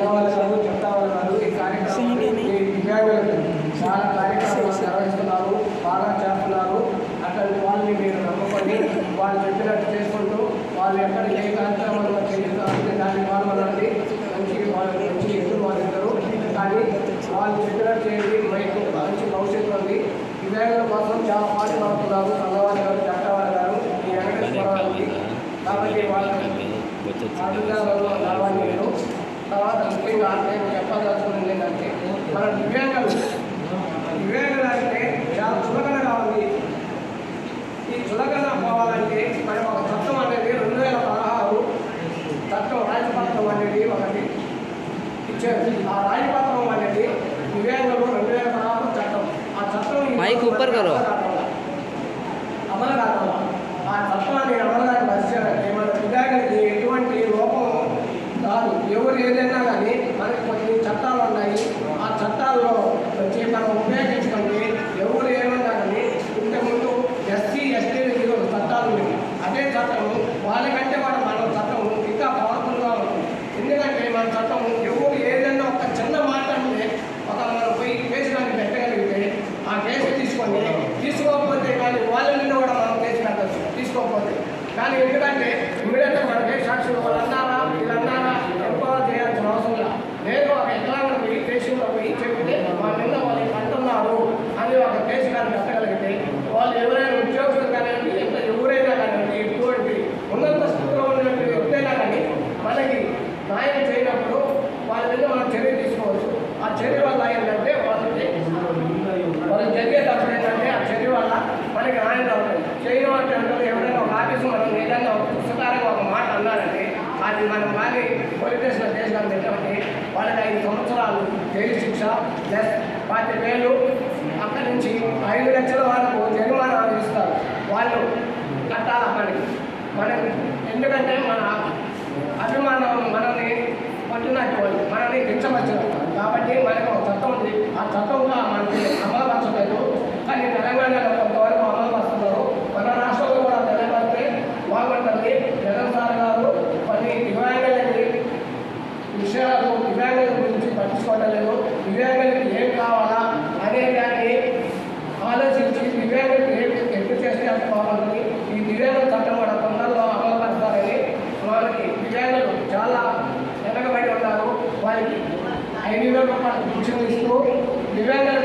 సంఘవాళ్ళు గారు, చెప్తావాళ్ళు గారు ఈ కార్యక్రమాన్ని దివ్యాంగులకు చాలా కార్యక్రమాలు నిర్వహిస్తున్నారు, బాగా చేస్తున్నారు. అట్లాంటి వాళ్ళని మీరు నమ్ముకొని వాళ్ళు చెప్పినట్టు చేసుకుంటూ వాళ్ళు ఎక్కడ ఏ కార్యక్రమాలు చేస్తారంటే దాన్ని పాల్గొనండి. వాళ్ళు మంచి ఎదురు వాళ్ళు ఇద్దరు, కానీ వాళ్ళు చెప్పినట్టు చేయండి. మీకు మంచి భవిష్యత్తు ఉంది. దివ్యాంగుల కోసం చాలా పాటుపడుతున్నారు సంఘవాళ్ళు గారు, చెప్తావాళ్ళు గారు ఈ వెంకటేశ్వరరావుకి. కాబట్టి వాళ్ళకి అడుగుదారులు రావాలి. నేను తర్వాత ముఖ్యంగా నేను చెప్పదలుచుకున్నది ఏంటంటే మన దివ్యాంగులు అంటే చాలా చులకనగా ఉంది. ఈ చులకన పోవాలంటే మన ఒక చట్టం అనేది 2016 చట్టం రాజపత్రం అనేది ఒకటి ఇచ్చారు. ఆ రాజపత్రం అనేది దివ్యాంగులు 2016 చట్టం. ఆ చట్టం అమలు కావాలి. ఆ చట్టాన్ని అమలుదాన్ని పరిచయాలంటే మన దివ్యాంగులకి ఎటువంటి లోపం కాదు. ఎవరు ఏదైనా కానీ మనకి కొన్ని చట్టాలు ఉన్నాయి. ఆ చట్టాల్లో వచ్చి మనం ఉపయోగించుకుంటే ఎవరు ఏమన్నా కానీ ఇంతకుముందు ఎస్సీ ఎస్టీ చట్టాలు ఉన్నాయి. అదే చట్టము వాళ్ళకంటే మన చట్టము ఇంకా పవర్ఫుల్గా ఉంటుంది. ఎందుకంటే మన చట్టము ఎవరు ఏదైనా ఒక చిన్న మాట అంటే మనం పోయి కేసు కానీ పెట్టగలిగితే ఆ కేసు తీసుకోకపోతే కానీ వాళ్ళని కూడా మనం కేసు పెట్టచ్చు తీసుకోకపోతే. కానీ ఎందుకంటే ఇమీడియట్గా మనకి సాక్షులు వాళ్ళు అన్నారా వీళ్ళు అన్నారా ఎంక్వైరీ చేయాల్సిన అవసరం లేదు. నేను ఒక ఎకరాలను పోయి కేసులో పోయి చెప్తే వాళ్ళ మీద వాళ్ళు అంటున్నారు అని ఒక కేసు కానీ పెట్టగలిగితే వాళ్ళు ఎవరైనా ఉద్యోగస్తులు కానివ్వండి ఎవరైనా కానివ్వండి ఎటువంటి ఉన్నత స్థితిలో ఉన్నటువంటి వ్యక్తైనా కానీ మనకి న్యాయం చేయనప్పుడు వాళ్ళ మీద మనం చర్య తీసుకోవచ్చు. ఆ చర్య వల్ల ఏంటంటే వాళ్ళకి జరిగేటప్పుడు ఏంటంటే ఆ చర్య వల్ల మనకి న్యాయం రావాలి. చేయడం అంటే ఎవరైనా ఒక ఆఫీసు మనం ఏదైనా ఒక పుస్తకానికి ఒక మాట అన్నారంటే అది మనం కానీ పోలీస్ స్టేషన్లో కేసులు పెట్టామంటే వాళ్ళకి 5 సంవత్సరాలు జైలు శిక్ష ప్లస్ 40,000 అక్కడి నుంచి 5 లక్షల వరకు జరిమానా విధిస్తారు. వాళ్ళు కట్టాలి మనకి ఎందుకంటే మన అభిమానం మనల్ని పట్టినట్టు వాళ్ళు మనల్ని దించవచ్చు. కాబట్టి మనకు ఒక చట్టం ఉంది. ఆ చట్టంగా మనకి అమలుపరచలేదు. కానీ తెలంగాణలో కొంతవరకు అమలుపరుస్తున్నారు. మన రాష్ట్రంలో కూడా తెలంగాణపై బాగుంటుంది. జగన్ సార్ గారు కొన్ని దివ్యాంగులకి విషయాలు దివ్యాంగుల గురించి పట్టించుకోవడం లేదు. దివ్యాంగులకి ఏం కావాలా అనే దాన్ని ఆలోచించి దివ్యాంగులకి ఎప్పుడు చేస్తే అంత బాగుంటుంది. ఈ దివ్యాంగుల చట్టం కూడా తొందరలో అమలుపరుస్తారని వాళ్ళకి దివ్యాంగులు చాలా వెనకబడి ఉన్నారు. వాళ్ళకి 5,000 రూపాయలు శిక్షణ ఇస్తూ దివ్యాంగుల